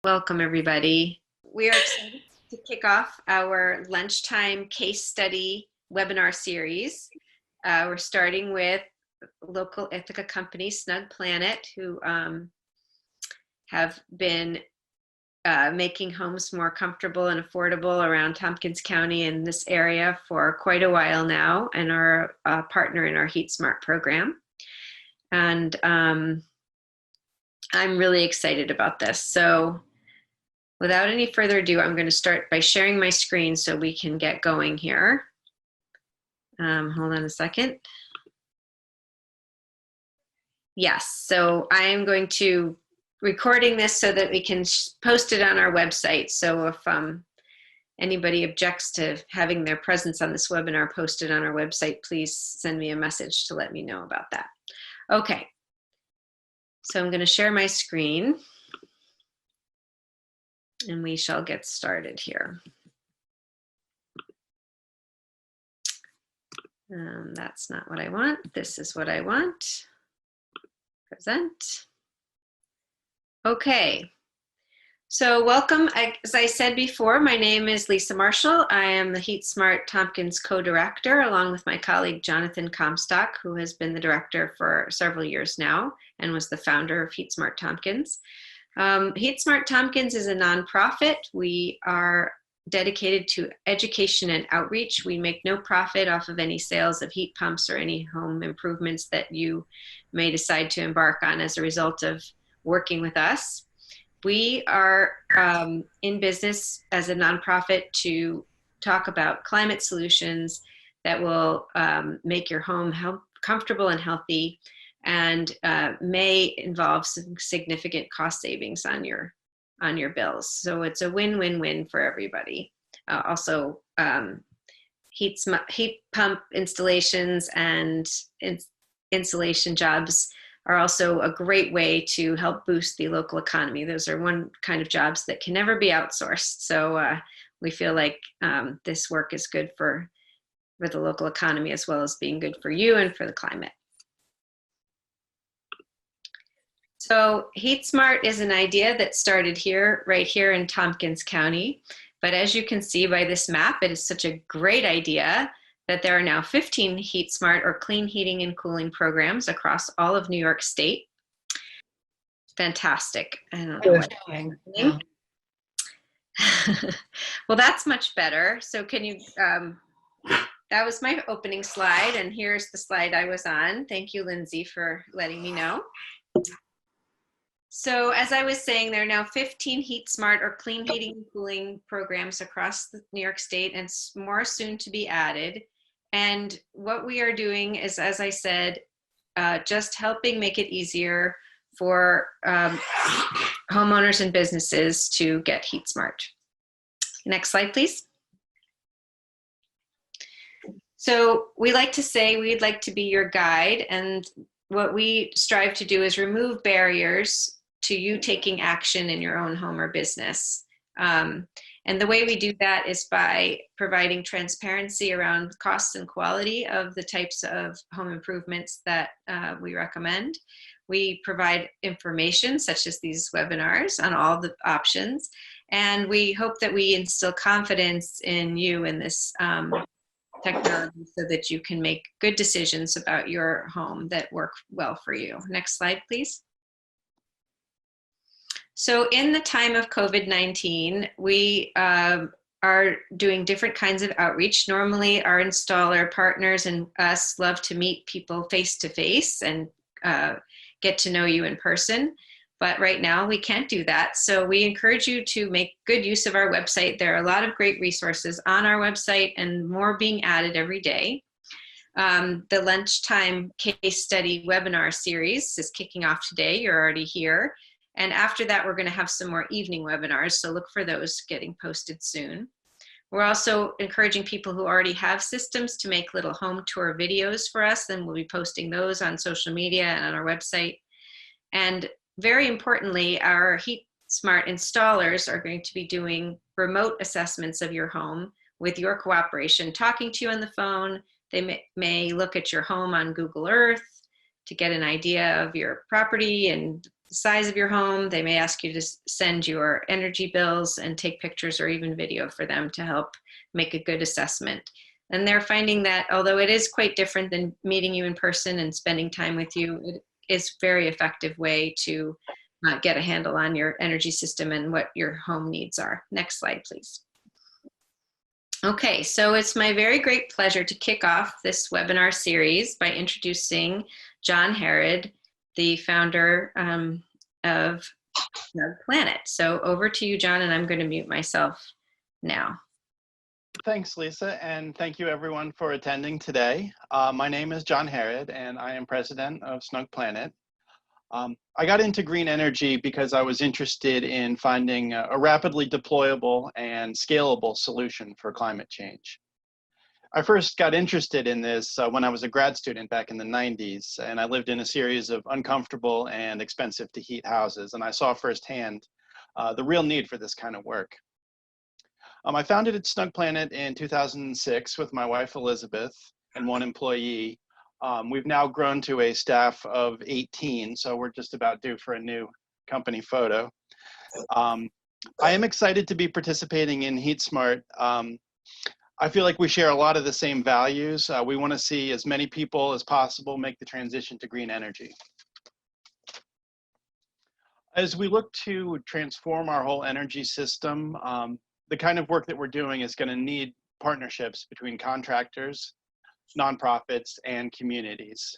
Welcome, everybody. We are excited to kick off our lunchtime case study webinar series. We're starting with local Ithaca company, Snug Planet, who have been making homes more comfortable and affordable around Tompkins County in this area for quite a while now, and are a partner in our HeatSmart program. And I'm really excited about this. So without any further ado, I'm going to start by sharing my screen so we can get going here. Hold on a second. Yes, so I am going to recording this so that we can post it on our website. So if anybody objects to having their presence on this webinar posted on our website, please send me a message to let me know about that. Okay, so I'm going to share my screen. And we shall get started here. That's not what I want. This is what I want. Present. Okay. So welcome. As I said before, my name is Lisa Marshall. I am the HeatSmart Tompkins co-director, along with my colleague Jonathan Comstock, who has been the director for several years now and was the founder of HeatSmart Tompkins. HeatSmart Tompkins is a nonprofit. We are dedicated to education and outreach. We make no profit off of any sales of heat pumps or any home improvements that you may decide to embark on as a result of working with us. We are in business as a nonprofit to talk about climate solutions that will make your home comfortable and healthy, and may involve some significant cost savings on your bills. So it's a win-win-win for everybody. Also, heat pump installations and insulation jobs are also a great way to help boost the local economy. Those are one kind of jobs that can never be outsourced. So we feel like this work is good for the local economy, as well as being good for you and for the climate. So HeatSmart is an idea that started here, right here in Tompkins County. But as you can see by this map, it is such a great idea that there are now 15 HeatSmart or clean heating and cooling programs across all of New York State. Fantastic. I don't know what's happening. Well, that's much better. So can you, that was my opening slide, and here's the slide I was on. Thank you, Lindsay, for letting me know. So as I was saying, there are now 15 HeatSmart or clean heating and cooling programs across New York State, and more soon to be added. And what we are doing is, as I said, just helping make it easier for homeowners and businesses to get HeatSmart. Next slide, please. So we like to say we'd like to be your guide, and what we strive to do is remove barriers to you taking action in your own home or business. And the way we do that is by providing transparency around costs and quality of the types of home improvements that we recommend. We provide information, such as these webinars, on all the options. And we hope that we instill confidence in you in this technology so that you can make good decisions about your home that work well for you. Next slide, please. So in the time of COVID-19, we are doing different kinds of outreach. Normally, our installer partners and us love to meet people face-to-face and get to know you in person. But right now, we can't do that. So we encourage you to make good use of our website. There are a lot of great resources on our website, and more being added every day. The lunchtime case study webinar series is kicking off today. You're already here. And after that, we're going to have some more evening webinars, so look for those getting posted soon. We're also encouraging people who already have systems to make little home tour videos for us, and we'll be posting those on social media and on our website. And very importantly, our HeatSmart installers are going to be doing remote assessments of your home with your cooperation, talking to you on the phone. They may look at your home on Google Earth to get an idea of your property and the size of your home. They may ask you to send your energy bills and take pictures or even video for them to help make a good assessment. And they're finding that although it is quite different than meeting you in person and spending time with you, it is a very effective way to get a handle on your energy system and what your home needs are. Next slide, please. Okay, so it's my very great pleasure to kick off this webinar series by introducing John Harrod, the founder of Snug Planet. So over to you, John, and I'm going to mute myself now. Thanks, Lisa, and thank you everyone for attending today. My name is John Harrod, and I am president of Snug Planet. I got into green energy because I was interested in finding a rapidly deployable and scalable solution for climate change. I first got interested in this when I was a grad student back in the 90s, and I lived in a series of uncomfortable and expensive to heat houses, and I saw firsthand the real need for this kind of work. I founded Snug Planet in 2006 with my wife, Elizabeth, and one employee. We've now grown to a staff of 18, so we're just about due for a new company photo. I am excited to be participating in HeatSmart. I feel like we share a lot of the same values. We want to see as many people as possible make the transition to green energy. As we look to transform our whole energy system, the kind of work that we're doing is going to need partnerships between contractors, nonprofits, and communities.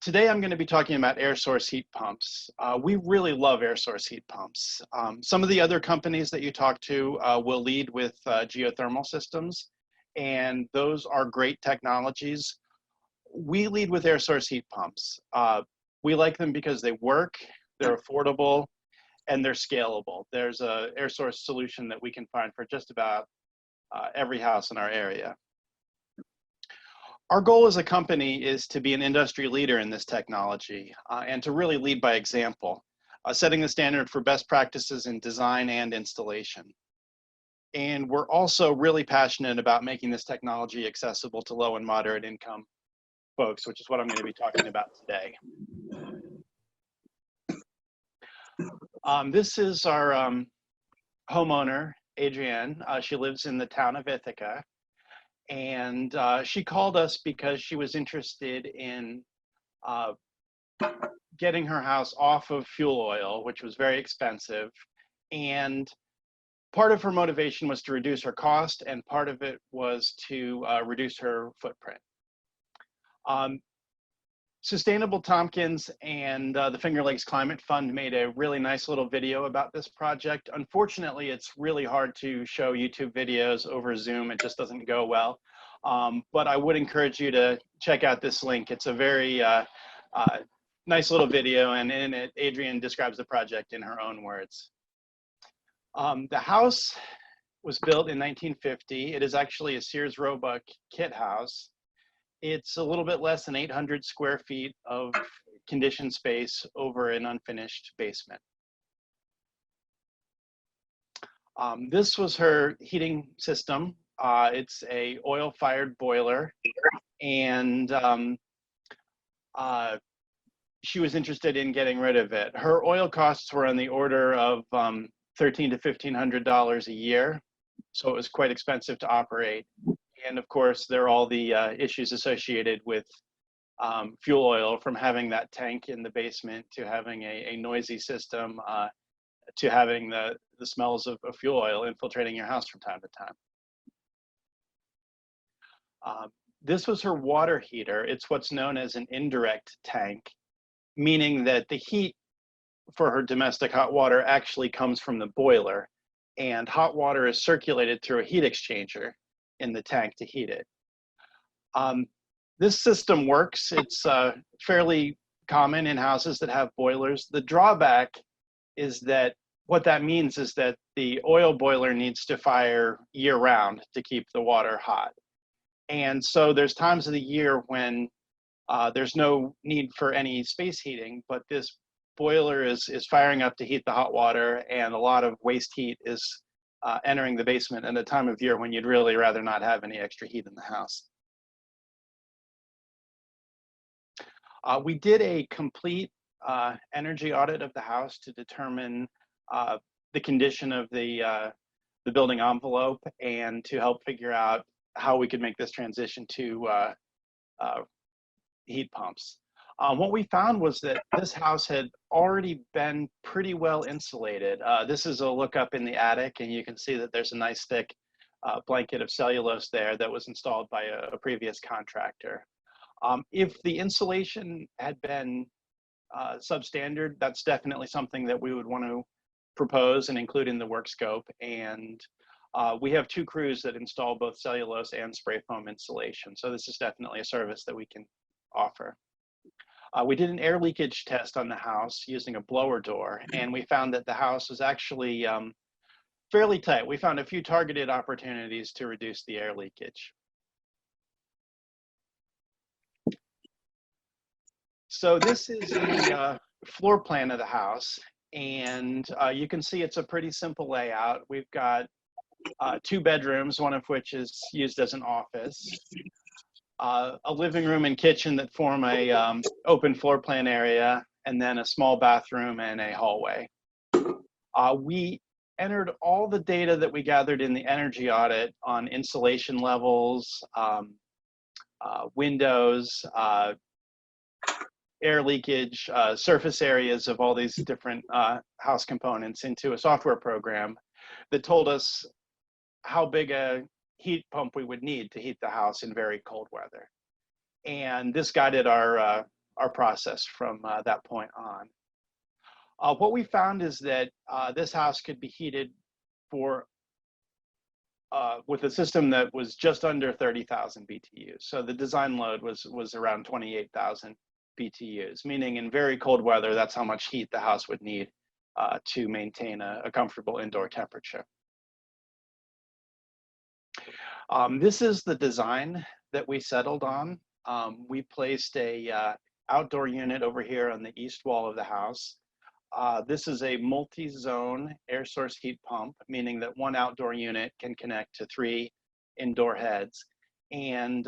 Today, I'm going to be talking about air source heat pumps. We really love air source heat pumps. Some of the other companies that you talk to will lead with geothermal systems, and those are great technologies. We lead with air source heat pumps. We like them because they work, they're affordable, and they're scalable. There's an air source solution that we can find for just about every house in our area. Our goal as a company is to be an industry leader in this technology and to really lead by example, setting the standard for best practices in design and installation. And we're also really passionate about making this technology accessible to low and moderate income folks, which is what I'm going to be talking about today. This is our homeowner, Adrienne. She lives in the town of Ithaca. And she called us because she was interested in getting her house off of fuel oil, which was very expensive. And part of her motivation was to reduce her cost, and part of it was to reduce her footprint. Sustainable Tompkins and the Finger Lakes Climate Fund made a really nice little video about this project. Unfortunately, it's really hard to show YouTube videos over Zoom. It just doesn't go well. But I would encourage you to check out this link. It's a very nice little video, and in it, Adrienne describes the project in her own words. The house was built in 1950. It is actually a Sears Roebuck kit house. It's a little bit less than 800 square feet of conditioned space over an unfinished basement. This was her heating system. It's a oil-fired boiler, and she was interested in getting rid of it. Her oil costs were on the order of $1,300 to $1,500 a year, so it was quite expensive to operate. And of course, there are all the issues associated with fuel oil, from having that tank in the basement to having a noisy system to having the smells of fuel oil infiltrating your house from time to time. This was her water heater. It's what's known as an indirect tank, meaning that the heat for her domestic hot water actually comes from the boiler, and hot water is circulated through a heat exchanger in the tank to heat it. This system works. It's fairly common in houses that have boilers. The drawback is that what that means is that the oil boiler needs to fire year-round to keep the water hot. And so there's times of the year when there's no need for any space heating, but this boiler is firing up to heat the hot water, and a lot of waste heat is entering the basement at a time of year when you'd really rather not have any extra heat in the house. We did a complete energy audit of the house to determine the condition of the building envelope and to help figure out how we could make this transition to heat pumps. What we found was that this house had already been pretty well insulated. This is a look up in the attic, and you can see that there's a nice thick blanket of cellulose there that was installed by a previous contractor. If the insulation had been substandard, that's definitely something that we would want to propose and include in the work scope. And we have 2 crews that install both cellulose and spray foam insulation. So this is definitely a service that we can offer. We did an air leakage test on the house using a blower door, and we found that the house was actually fairly tight. We found a few targeted opportunities to reduce the air leakage. So this is the floor plan of the house, and you can see it's a pretty simple layout. We've got 2 bedrooms, one of which is used as an office, a living room and kitchen that form a open floor plan area, and then a small bathroom and a hallway. We entered all the data that we gathered in the energy audit on insulation levels, windows, air leakage, surface areas of all these different house components into a software program that told us how big a heat pump we would need to heat the house in very cold weather. And this guided our process from that point on. What we found is that this house could be heated for with a system that was just under 30,000 BTUs. So the design load was around 28,000 BTUs, meaning in very cold weather, that's how much heat the house would need to maintain a comfortable indoor temperature. This is the design that we settled on. We placed a outdoor unit over here on the east wall of the house. This is a multi-zone air source heat pump, meaning that one outdoor unit can connect to 3 indoor heads. And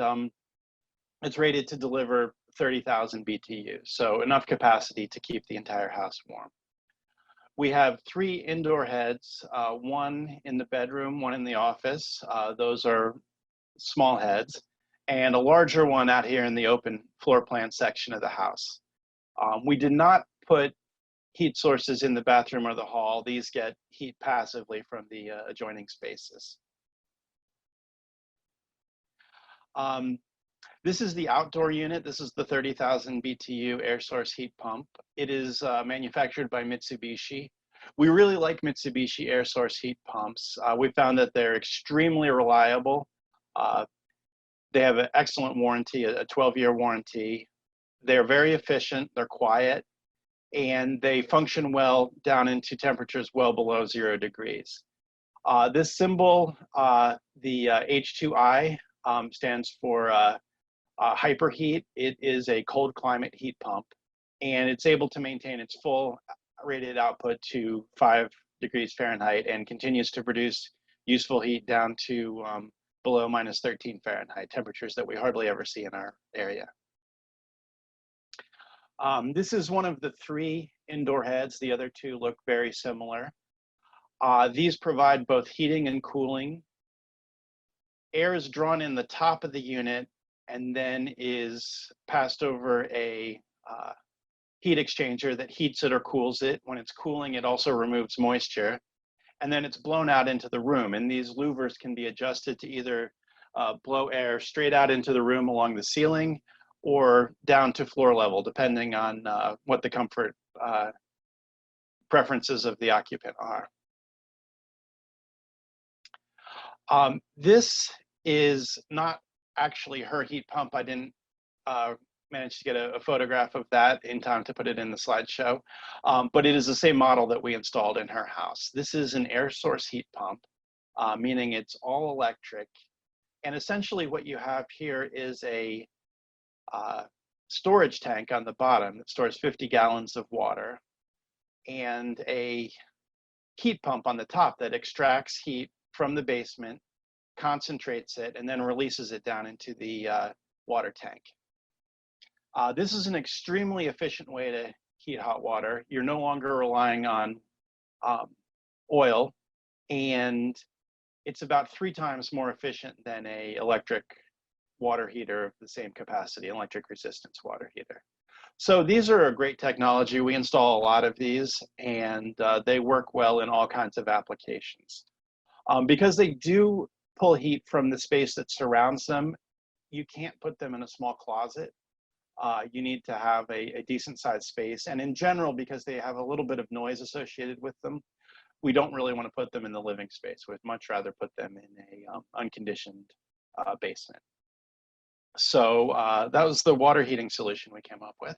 it's rated to deliver 30,000 BTUs, so enough capacity to keep the entire house warm. We have 3 indoor heads, 1 in the bedroom, 1 in the office. Those are small heads, and a larger one out here in the open floor plan section of the house. We did not put heat sources in the bathroom or the hall. These get heat passively from the adjoining spaces. This is the outdoor unit. This is the 30,000 BTU air source heat pump. It is manufactured by Mitsubishi. We really like Mitsubishi air source heat pumps. We found that they're extremely reliable. They have an excellent warranty, a 12-year warranty. They're very efficient, they're quiet, and they function well down into temperatures well below 0 degrees. This symbol, the H2I, stands for hyperheat. It is a cold climate heat pump, and it's able to maintain its full rated output to 5 degrees Fahrenheit and continues to produce useful heat down to below -13 Fahrenheit, temperatures that we hardly ever see in our area. This is one of the 3 indoor heads. The other 2 look very similar. These provide both heating and cooling. Air is drawn in the top of the unit and then is passed over a heat exchanger that heats it or cools it. When it's cooling, it also removes moisture. And then it's blown out into the room. And these louvers can be adjusted to either blow air straight out into the room along the ceiling or down to floor level, depending on what the comfort preferences of the occupant are. This is not actually her heat pump. I didn't manage to get a photograph of that in time to put it in the slideshow, but it is the same model that we installed in her house. This is an air source heat pump, meaning it's all electric. And essentially what you have here is a storage tank on the bottom that stores 50 gallons of water and a heat pump on the top that extracts heat from the basement, concentrates it, and then releases it down into the water tank. This is an extremely efficient way to heat hot water. You're no longer relying on um, oil, and it's about 3 times more efficient than a electric water heater of the same capacity, electric resistance water heater. So these are a great technology. We install a lot of these, and they work well in all kinds of applications. Because they do pull heat from the space that surrounds them, you can't put them in a small closet. You need to have a decent sized space. And in general, because they have a little bit of noise associated with them, we don't really want to put them in the living space. We'd much rather put them in a unconditioned basement. So that was the water heating solution we came up with.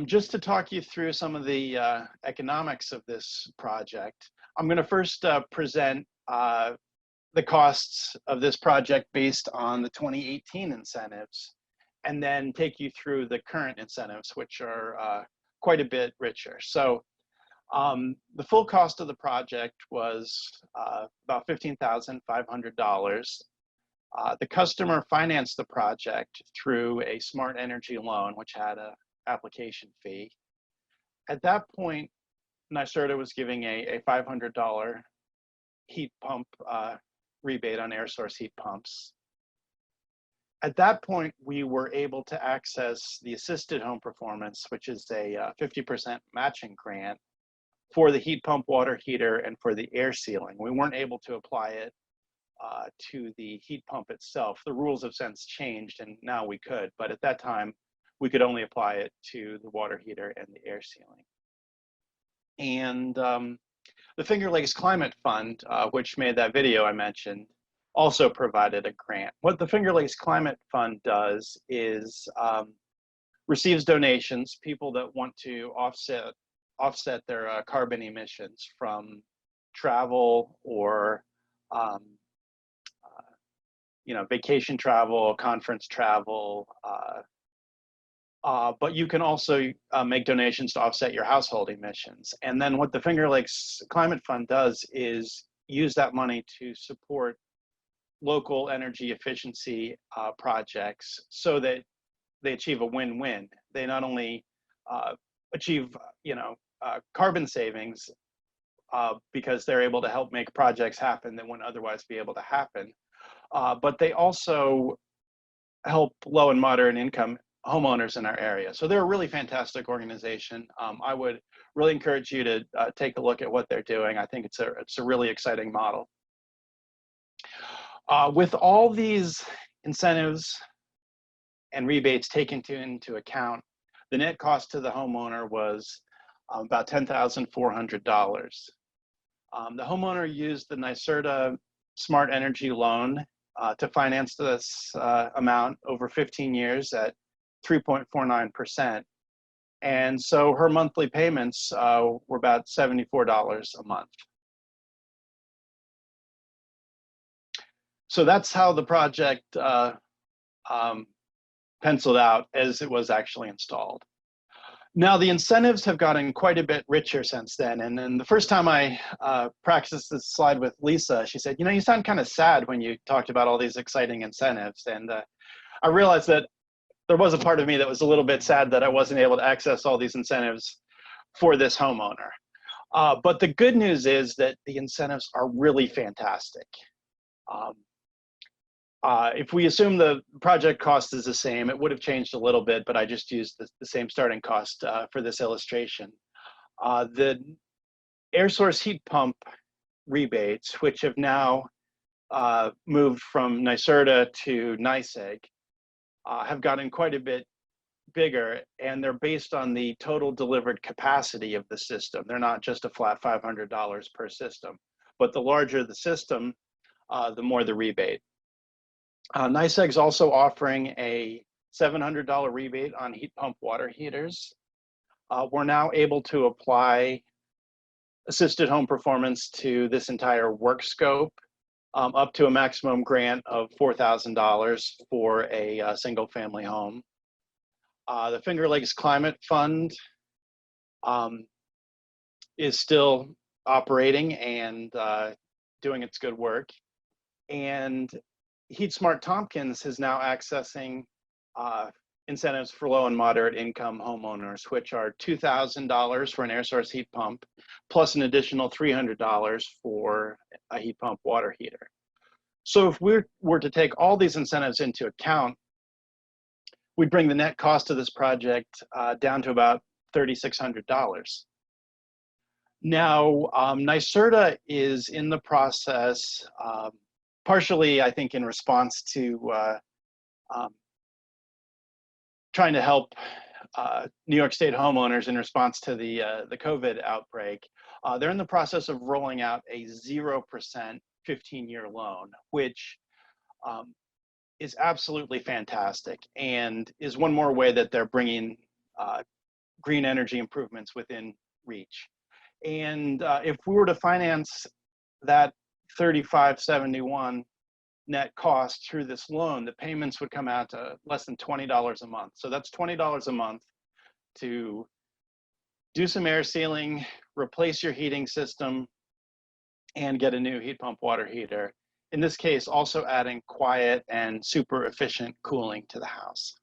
Just to talk you through some of the economics of this project, I'm going to first present the costs of this project based on the 2018 incentives, and then take you through the current incentives, which are quite a bit richer. So the full cost of the project was about $15,500. The customer financed the project through a smart energy loan, which had a application fee. At that point, NYSERDA was giving a $500 heat pump rebate on air source heat pumps. At that point, we were able to access the assisted home performance, which is a 50% matching grant for the heat pump water heater and for the air sealing. We weren't able to apply it to the heat pump itself. The rules have since changed, and now we could, but at that time, we could only apply it to the water heater and the air sealing. And the Finger Lakes Climate Fund, which made that video I mentioned, also provided a grant. What the Finger Lakes Climate Fund does is receives donations, people that want to offset their carbon emissions from travel or vacation travel, conference travel, but you can also make donations to offset your household emissions. And then what the Finger Lakes Climate Fund does is use that money to support local energy efficiency projects so that they achieve a win-win. They not only achieve, carbon savings because they're able to help make projects happen that wouldn't otherwise be able to happen, but they also help low and moderate income homeowners in our area. So they're a really fantastic organization. I would really encourage you to take a look at what they're doing. I think it's a really exciting model. With all these incentives and rebates taken into account, the net cost to the homeowner was about $10,400. The homeowner used the NYSERDA Smart Energy Loan to finance this amount over 15 years at 3.49%. And so her monthly payments were about $74 a month. So that's how the project penciled out as it was actually installed. Now the incentives have gotten quite a bit richer since then. And then the first time I practiced this slide with Lisa, she said, you sound kind of sad when you talked about all these exciting incentives. And I realized that there was a part of me that was a little bit sad that I wasn't able to access all these incentives for this homeowner. But the good news is that the incentives are really fantastic. If we assume the project cost is the same, it would have changed a little bit, but I just used the same starting cost for this illustration. The air source heat pump rebates, which have now moved from NYSERDA to NYSEG, have gotten quite a bit bigger, and they're based on the total delivered capacity of the system. They're not just a flat $500 per system, but the larger the system, the more the rebate. NYSEG's also offering a $700 rebate on heat pump water heaters. We're now able to apply assisted home performance to this entire work scope, up to a maximum grant of $4,000 for a single family home. The Finger Lakes Climate Fund is still operating and doing its good work. And HeatSmart Tompkins is now accessing incentives for low and moderate income homeowners, which are $2,000 for an air source heat pump, plus an additional $300 for a heat pump water heater. So if we were to take all these incentives into account, we'd bring the net cost of this project down to about $3,600. Now, NYSERDA is in the process, partially, I think, in response to trying to help New York State homeowners in response to the COVID outbreak. They're in the process of rolling out a 0% 15-year loan, which is absolutely fantastic and is one more way that they're bringing green energy improvements within reach. And if we were to finance that $3,571 net cost through this loan, the payments would come out to less than $20 a month. So that's $20 a month to do some air sealing, replace your heating system, and get a new heat pump water heater. In this case, also adding quiet and super efficient cooling to the house.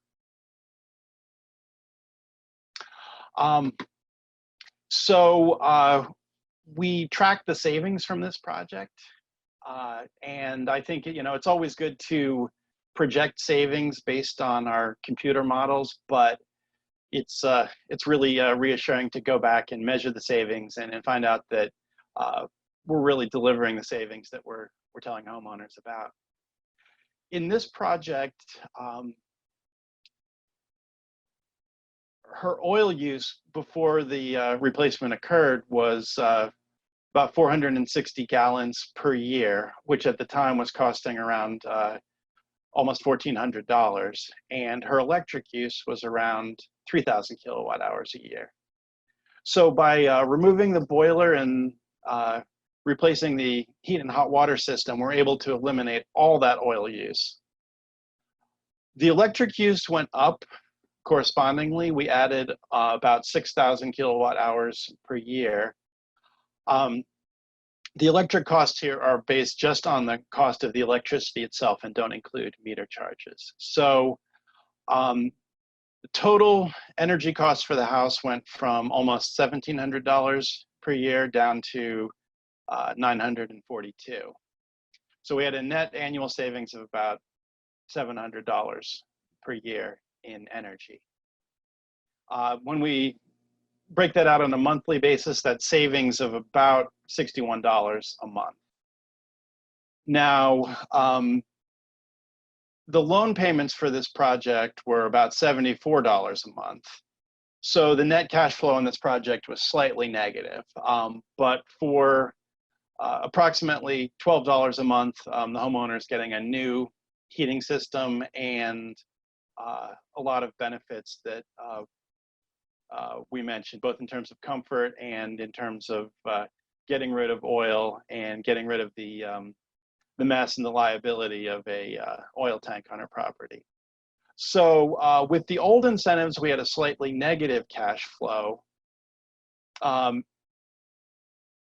We track the savings from this project. And I think, it's always good to project savings based on our computer models, but it's really reassuring to go back and measure the savings and find out that we're really delivering the savings that we're telling homeowners about. In this project, her oil use before the replacement occurred was about 460 gallons per year, which at the time was costing around almost $1,400. And her electric use was around 3,000 kilowatt hours a year. So by removing the boiler and replacing the heat and hot water system, we're able to eliminate all that oil use. The electric use went up correspondingly. We added about 6,000 kilowatt hours per year. The electric costs here are based just on the cost of the electricity itself and don't include meter charges. So the total energy costs for the house went from almost $1,700 per year down to $942. So we had a net annual savings of about $700 per year in energy. When we break that out on a monthly basis, that's savings of about $61 a month. Now, the loan payments for this project were about $74 a month. So the net cash flow on this project was slightly negative, but for approximately $12 a month, the homeowner is getting a new heating system and a lot of benefits that we mentioned, both in terms of comfort and in terms of getting rid of oil and getting rid of the mess and the liability of a oil tank on our property. So with the old incentives, we had a slightly negative cash flow.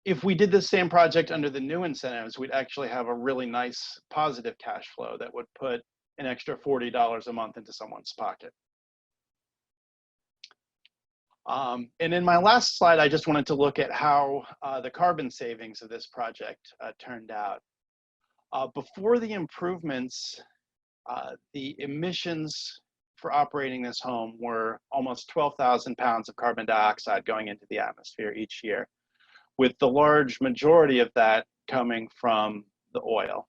If we did the same project under the new incentives, we'd actually have a really nice positive cash flow that would put an extra $40 a month into someone's pocket. And in my last slide, I just wanted to look at how the carbon savings of this project turned out. Before the improvements, the emissions for operating this home were almost 12,000 pounds of carbon dioxide going into the atmosphere each year, with the large majority of that coming from the oil.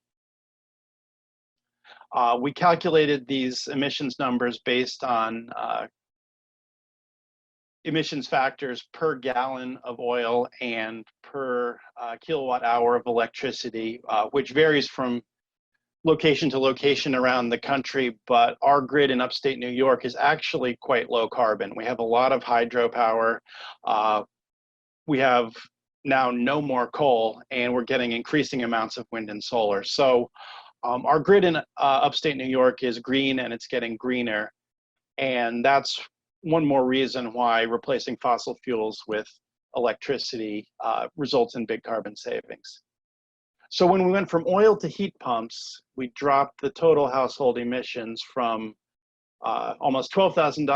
We calculated these emissions numbers based on emissions factors per gallon of oil and per kilowatt hour of electricity, which varies from location to location around the country, but our grid in upstate New York is actually quite low carbon. We have a lot of hydropower. We have now no more coal, and we're getting increasing amounts of wind and solar. So our grid in upstate New York is green, and it's getting greener. And that's one more reason why replacing fossil fuels with electricity results in big carbon savings. So when we went from oil to heat pumps, we dropped the total household emissions from almost 12,000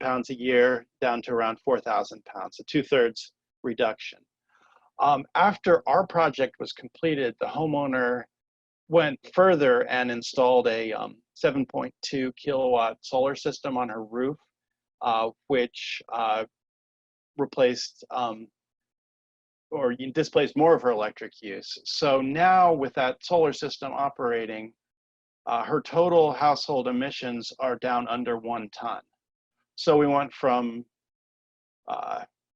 pounds a year down to around 4,000 pounds, a 2/3 reduction. After our project was completed, the homeowner went further and installed a 7.2 kilowatt solar system on her roof, which replaced or displaced more of her electric use. So now with that solar system operating, her total household emissions are down under 1 ton. So we went from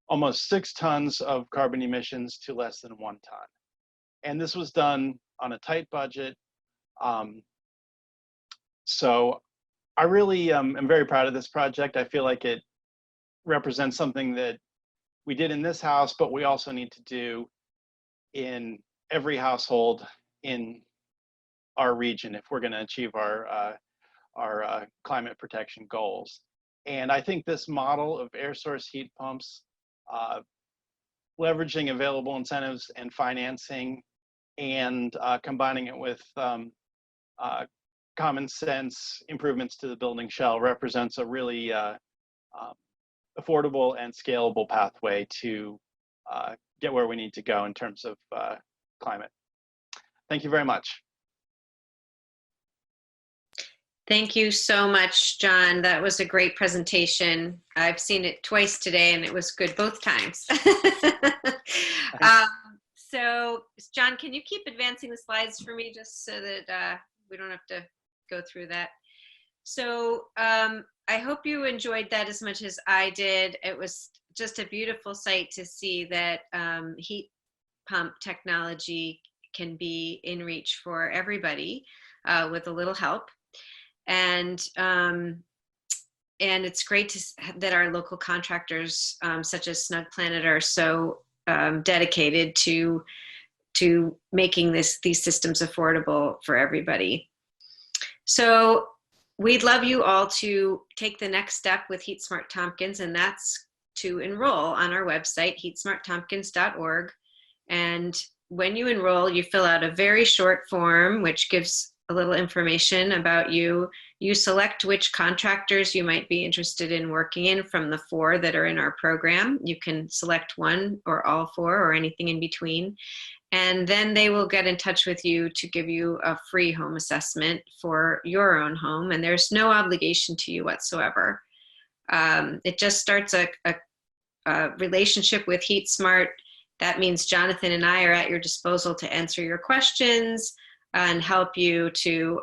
almost 6 tons of carbon emissions to less than 1 ton. And this was done on a tight budget. So I really am very proud of this project. I feel like it represents something that we did in this house, but we also need to do in every household in our region if we're going to achieve our climate protection goals. And I think this model of air source heat pumps, leveraging available incentives and financing, and combining it with common sense improvements to the building shell represents a really affordable and scalable pathway to get where we need to go in terms of climate. Thank you very much. Thank you so much, John. That was a great presentation. I've seen it twice today and it was good both times. So John, can you keep advancing the slides for me just so that we don't have to go through that? So I hope you enjoyed that as much as I did. It was just a beautiful sight to see that heat pump technology can be in reach for everybody with a little help. And it's great that our local contractors, such as Snug Planet, are so dedicated to making these systems affordable for everybody. So we'd love you all to take the next step with HeatSmart Tompkins, and that's to enroll on our website, heatsmarttompkins.org. And when you enroll, you fill out a very short form, which gives a little information about you. You select which contractors you might be interested in working in from the 4 that are in our program. You can select 1 or all 4 or anything in between. And then they will get in touch with you to give you a free home assessment for your own home. And there's no obligation to you whatsoever. It just starts a relationship with HeatSmart. That means Jonathan and I are at your disposal to answer your questions and help you to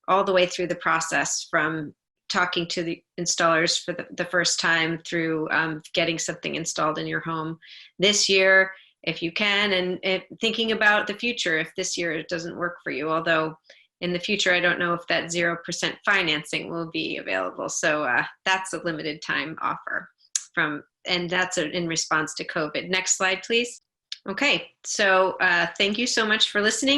all the way through the process, from talking to the installers for the first time through getting something installed in your home this year, if you can, and thinking about the future if this year it doesn't work for you. Although in the future, I don't know if that 0% financing will be available. So that's a limited time offer and that's in response to COVID. Next slide, please. Okay, so thank you so much for listening.